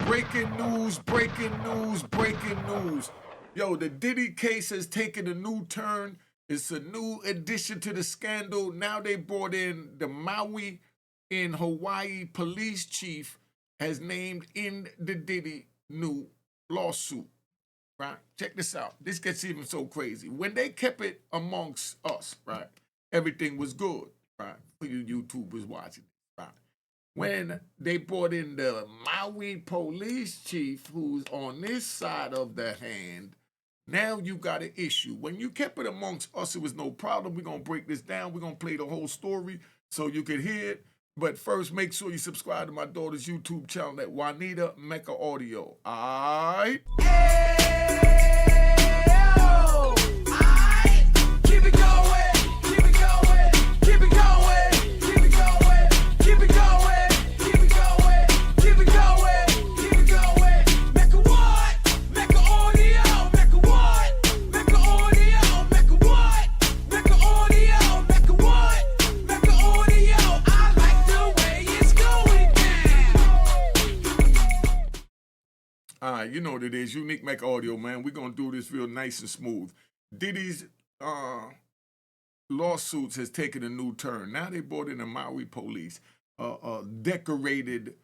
Breaking news, breaking news, breaking news. Yo, the Diddy case has taken a new turn. It's a new addition to the scandal. Now they brought in the Maui in Hawaii police chief has named in the Diddy new lawsuit. Right? Check this out. This gets even so crazy. When they kept it amongst us, right? Everything was good, right? For you YouTubers watching, right? When they brought in the Maui police chief who's on this side of the hand, now you got an issue. When you kept it amongst us, it was no problem. We're going to break this down. We're going to play the whole story so you can hear it. But first, make sure you subscribe to my daughter's YouTube channel at Juanita Mecca Audio. All right? All right, you know what it is. Unique Mecca Audio, man. We're going to do this real nice and smooth. Diddy's lawsuits has taken a new turn. Now they brought in the Maui police, a decorated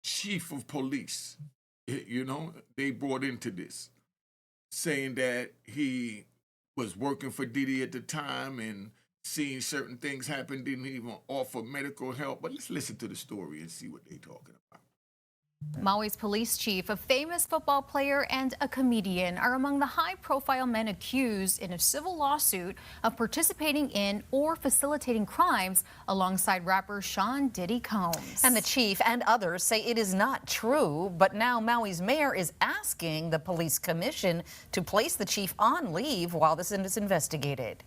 chief of police. You know, they brought into this, saying that he was working for Diddy at the time and seeing certain things happen, didn't even offer medical help. But let's listen to the story and see what they're talking about. Maui's police chief, a famous football player, and a comedian are among the high-profile men accused in a civil lawsuit of participating in or facilitating crimes alongside rapper Sean Diddy Combs. And the chief and others say it is not true, but now Maui's mayor is asking the police commission to place the chief on leave while this is investigated.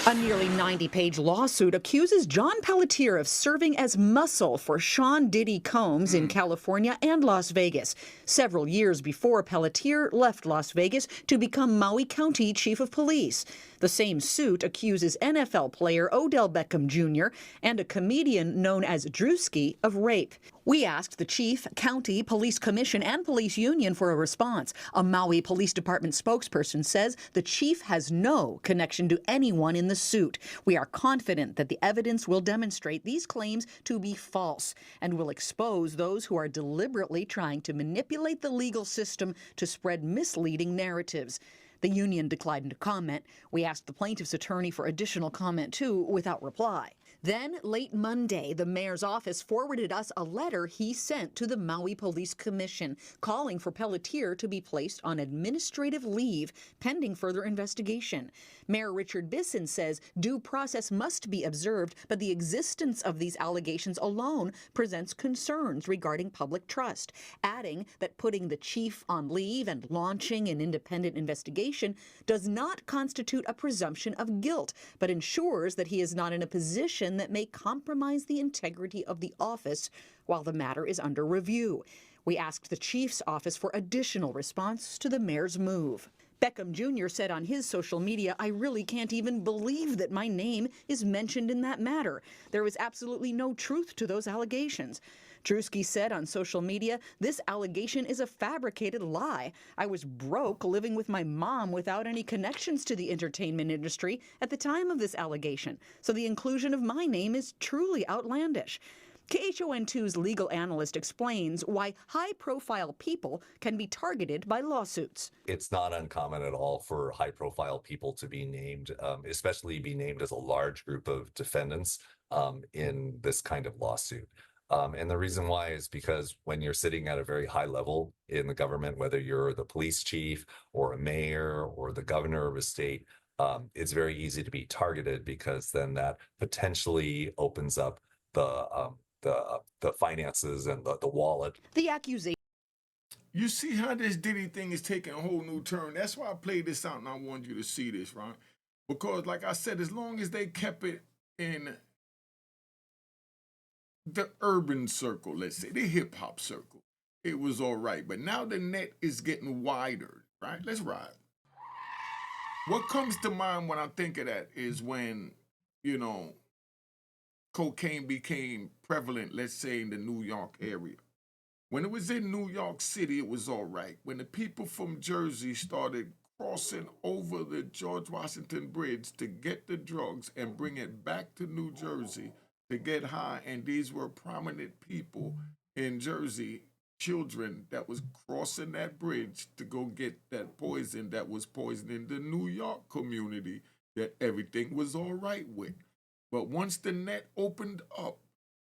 A nearly 90-page lawsuit accuses John Pelletier of serving as muscle for Sean Diddy Combs in California and Las Vegas, several years before Pelletier left Las Vegas to become Maui County Chief of Police. The same suit accuses NFL player Odell Beckham Jr. and a comedian known as Drewski of rape. We asked the chief, county, police commission, and police union for a response. A Maui Police Department spokesperson says the chief has no connection to anyone in the suit. We are confident that the evidence will demonstrate these claims to be false and will expose those who are deliberately trying to manipulate the legal system to spread misleading narratives. The union declined to comment. We asked the plaintiff's attorney for additional comment, too, without reply. Then, late Monday, the mayor's office forwarded us a letter he sent to the Maui Police Commission, calling for Pelletier to be placed on administrative leave pending further investigation. Mayor Richard Bisson says due process must be observed, but the existence of these allegations alone presents concerns regarding public trust, adding that putting the chief on leave and launching an independent investigation does not constitute a presumption of guilt, but ensures that he is not in a position that may compromise the integrity of the office while the matter is under review. We asked the chief's office for additional response to the mayor's move. Beckham Jr. said on his social media, "I really can't even believe that my name is mentioned in that matter. There was absolutely no truth to those allegations." Drewski said on social media, "This allegation is a fabricated lie. I was broke living with my mom without any connections to the entertainment industry at the time of this allegation. So the inclusion of my name is truly outlandish." KHON2's legal analyst explains why high-profile people can be targeted by lawsuits. It's not uncommon at all for high-profile people to be named, especially be named as a large group of defendants in this kind of lawsuit. And the reason why is because when you're sitting at a very high level in the government, whether you're the police chief or a mayor or the governor of a state, it's very easy to be targeted because then that potentially opens up the finances and the wallet. The accusation. You see how this Diddy thing is taking a whole new turn. That's why I played this out and I wanted you to see this, right? Because like I said, as long as they kept it in the urban circle, let's say, the hip hop circle, it was all right. But now the net is getting wider, right? Let's ride. What comes to mind when I think of that is when, you know, cocaine became prevalent, let's say in the New York area. When it was in New York City, it was all right. When the people from Jersey started crossing over the George Washington Bridge to get the drugs and bring it back to New Jersey to get high, and these were prominent people in Jersey, children that was crossing that bridge to go get that poison that was poisoning the New York community that everything was all right with. But once the net opened up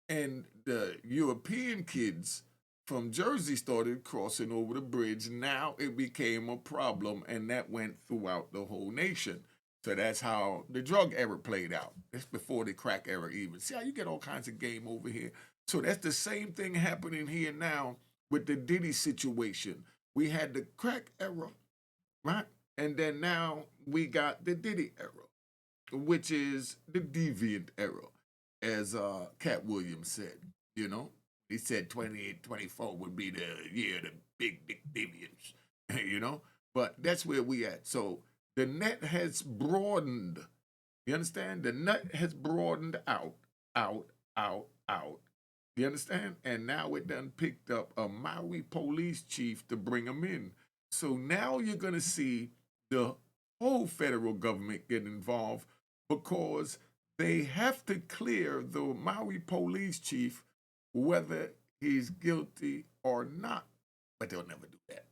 and the European kids from Jersey started crossing over the bridge, now it became a problem, and that went throughout the whole nation. So that's how the drug era played out. That's before the crack era even. See how you get all kinds of game over here. So that's the same thing happening here now with the Diddy situation. We had the crack era, right? And then now we got the Diddy era, which is the deviant era, as Cat Williams said, you know? He said 28, 24 would be the year of the big deviants, you know? But that's where we at. So the net has broadened. You understand? The net has broadened out. You understand? And now it done picked up a Maui police chief to bring him in. So now you're going to see the whole federal government get involved because they have to clear the Maui police chief whether he's guilty or not. But they'll never do that.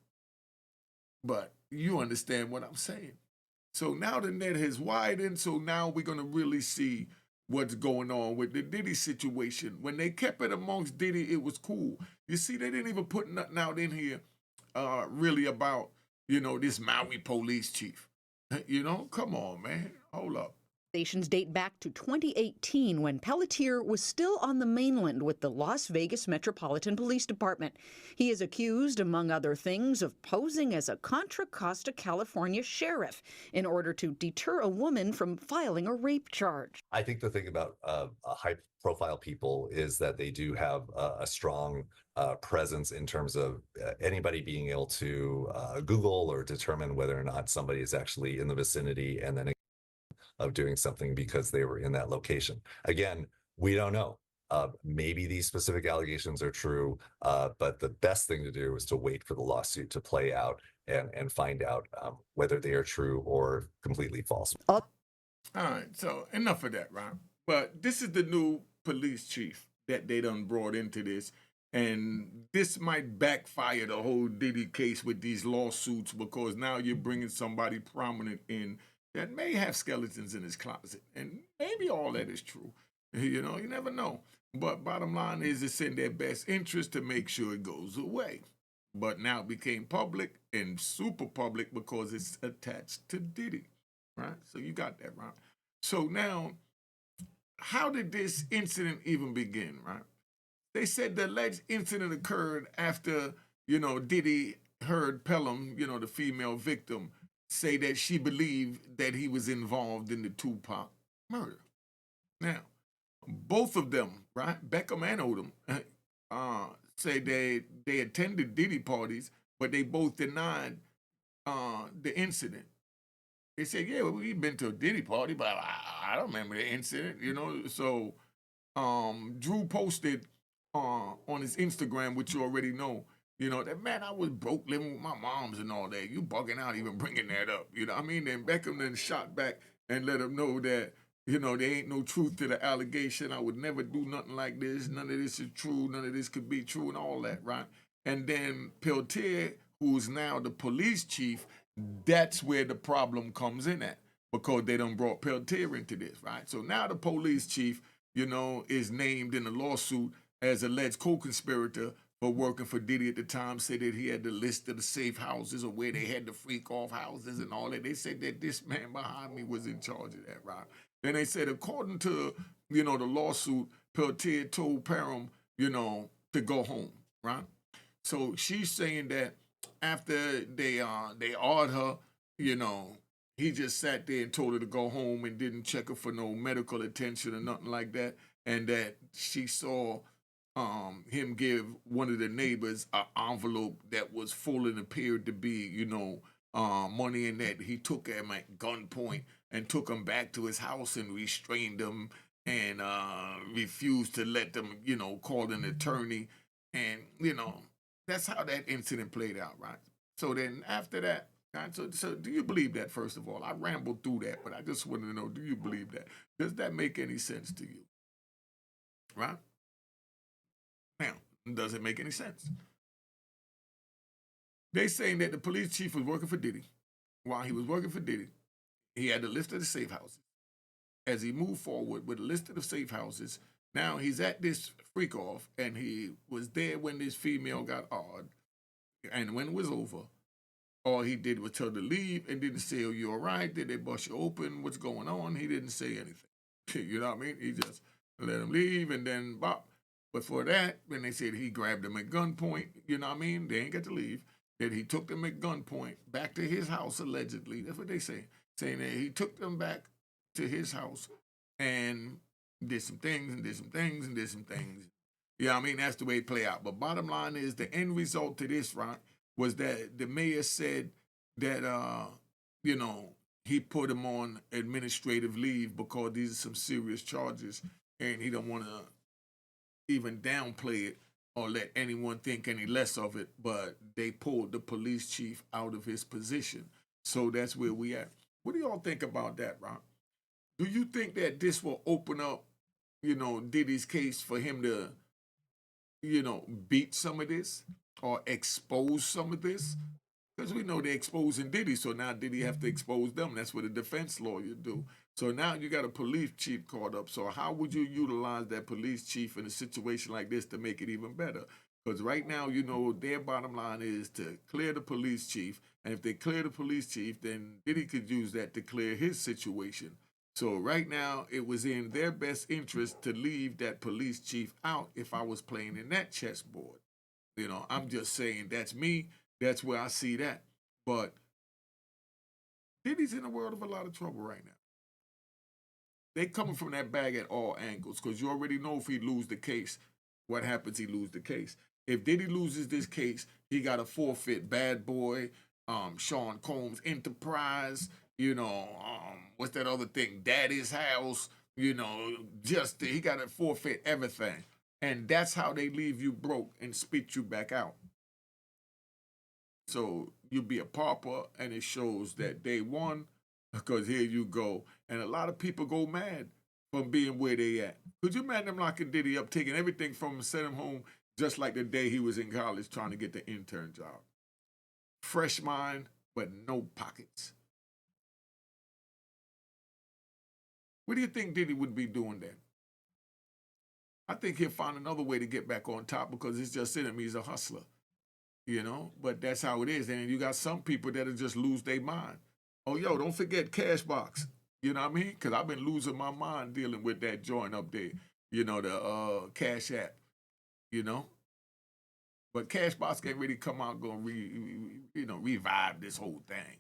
But you understand what I'm saying. So now the net has widened, so now we're going to really see what's going on with the Diddy situation. When they kept it amongst Diddy, it was cool. You see, they didn't even put nothing out in here really about, you know, this Maui police chief. You know, come on, man. Hold up. Accusations date back to 2018 when Pelletier was still on the mainland with the Las Vegas Metropolitan Police Department. He is accused, among other things, of posing as a Contra Costa California sheriff in order to deter a woman from filing a rape charge. I think the thing about high-profile people is that they do have a strong presence in terms of anybody being able to Google or determine whether or not somebody is actually in the vicinity and then of doing something because they were in that location. Again, we don't know. Maybe these specific allegations are true, but the best thing to do is to wait for the lawsuit to play out and find out whether they are true or completely false. All right, so enough of that, right? But this is the new police chief that they done brought into this. And this might backfire the whole Diddy case with these lawsuits because now you're bringing somebody prominent in that may have skeletons in his closet. And maybe all that is true. You know, you never know. But bottom line is it's in their best interest to make sure it goes away. But now it became public and super public because it's attached to Diddy, right? So you got that, right? So now, how did this incident even begin, right? They said the alleged incident occurred after, you know, Diddy heard Pelham, you know, the female victim, say that she believed that he was involved in the Tupac murder. Now, both of them, right, Beckham and Odom, say they attended Diddy parties, but they both denied the incident. They said, yeah, well, we've been to a Diddy party, but I don't remember the incident, you know. So Drew posted on his Instagram, which you already know, you know, that, man, I was broke living with my moms and all that. You bugging out even bringing that up. You know what I mean? Then Beckham then shot back and let him know that, you know, there ain't no truth to the allegation. I would never do nothing like this. None of this is true. None of this could be true and all that, right? And then Pelletier, who's now the police chief, that's where the problem comes in at because they done brought Pelletier into this, right? So now the police chief, you know, is named in the lawsuit as alleged co-conspirator for working for Diddy at the time, said that he had the list of the safe houses or where they had the freak off houses and all that. They said that this man behind me was in charge of that, right? Then they said, according to, you know, the lawsuit, Pelletier told Parham, you know, to go home, right? So she's saying that after they awed her, you know, he just sat there and told her to go home and didn't check her for no medical attention or nothing like that, and that she saw him give one of the neighbors an envelope that was full and appeared to be, you know, money in that. He took him at gunpoint and took him back to his house and restrained him and refused to let them, you know, call an attorney. And, you know, that's how that incident played out, right? So then after that, right, so do you believe that, first of all? I rambled through that, but I just wanted to know, do you believe that? Does that make any sense to you? Right? Now, does it make any sense? They saying that the police chief was working for Diddy. While he was working for Diddy, he had a list of the safe houses. As he moved forward with a list of the safe houses, now he's at this freak off, and he was there when this female got odd. And when it was over, all he did was tell her to leave and didn't say, "Oh, you all right? Did they bust you open? What's going on?" He didn't say anything. You know what I mean? He just let him leave, and then bop. But for that, when they said he grabbed them at gunpoint, you know what I mean? They ain't got to leave. That he took them at gunpoint back to his house, allegedly. That's what they say. Saying that he took them back to his house and did some things and did some things and did some things. You know what I mean? That's the way it play out. But bottom line is, the end result to this, right, was that the mayor said that, you know, he put him on administrative leave because these are some serious charges, and he don't want to even downplay it or let anyone think any less of it, but they pulled the police chief out of his position. So that's where we at. What do y'all think about that, Ron? Do you think that this will open up, you know, Diddy's case for him to, you know, beat some of this or expose some of this? Because we know they're exposing Diddy, so now Diddy have to expose them. That's what a defense lawyer do. So now you got a police chief caught up. So how would you utilize that police chief in a situation like this to make it even better? Because right now, you know, their bottom line is to clear the police chief. And if they clear the police chief, then Diddy could use that to clear his situation. So right now, it was in their best interest to leave that police chief out if I was playing in that chessboard. You know, I'm just saying, that's me. That's where I see that. But Diddy's in a world of a lot of trouble right now. They coming from that bag at all angles, because you already know if he lose the case, what happens, he lose the case. If Diddy loses this case, he got to forfeit Bad Boy, Sean Combs Enterprise, you know, what's that other thing, Daddy's House, you know, just he got to forfeit everything. And that's how they leave you broke and spit you back out. So you'll be a pauper, and it shows that they won, because here you go. And a lot of people go mad from being where they at. Could you imagine them locking Diddy up, taking everything from him, send him home, just like the day he was in college trying to get the intern job? Fresh mind, but no pockets. What do you think Diddy would be doing then? I think he'll find another way to get back on top, because it's just in him. He's a hustler, you know? But that's how it is. And you got some people that'll just lose their mind. Oh, yo, don't forget Cashbox. You know what I mean? Because I've been losing my mind dealing with that joint up there. You know, the Cash App, you know? But Cashbox can't really come out and revive this whole thing.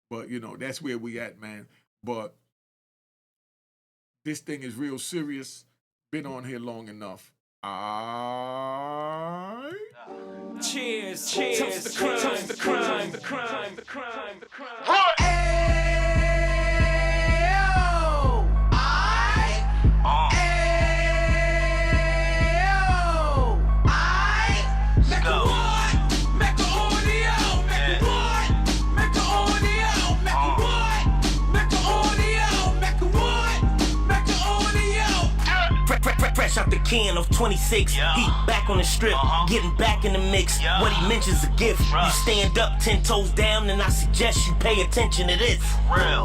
But, you know, that's where we at, man. But this thing is real serious. Been on here long enough. Cheers, cheers, toast the crime, toast the crime, the crime, the crime, the crime. Fresh out the can of 26, he back on the strip, getting back in the mix. What he mentions a gift. You stand up 10 toes down, and I suggest you pay attention to this.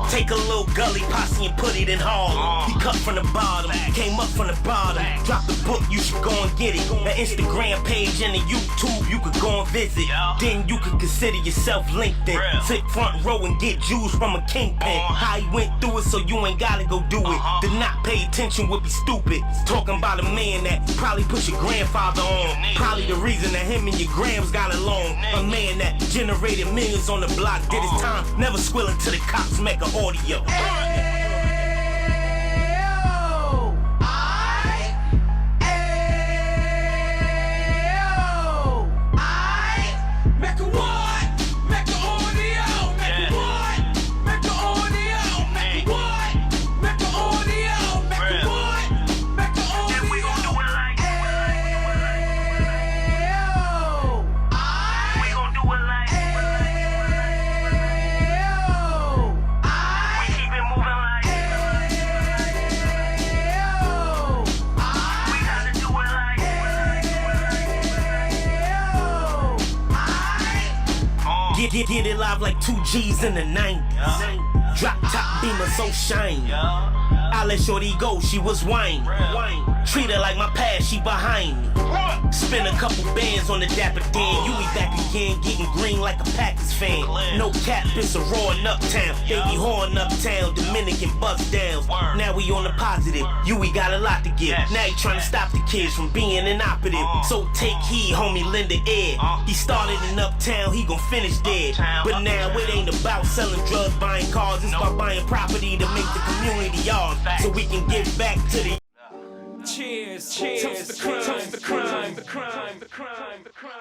Take a little gully posse and put it in Harlem. He cut from the bottom, came up from the bottom. Drop the book, you should go and get it. The Instagram page and the YouTube, you could go and visit. Then you could consider yourself LinkedIn. Sit front row and get Jews from a kingpin. How he went through it, so you ain't gotta go do it. To not pay attention would be stupid. Talking about a man that probably put your grandfather on. Probably the reason that him and your grams got along. A man that generated millions on the block, did his time, never squealing to the cops, Mecca audio. Get it live like 2 G's in the 90s. Drop top beamer so shiny. I let shorty go, she was whiny. Treat her like my past, she behind me. Spin a couple bands on the Dapper Dan. You be back again, getting green like a Packers fan. No cap, it's a roaring uptown. They be horn uptown, Dominican bust downs. Now we on the positive, we got a lot to give. Now you trying to stop the kids from being inoperative. So take heed, homie, lend a ear. He started in uptown, he gon' finish dead. But now it ain't about selling drugs, buying cars. It's about buying property to make the community yours, so we can give back to the. Cheers, cheers, toast the crime, the crime, the crime, the crime, the crime.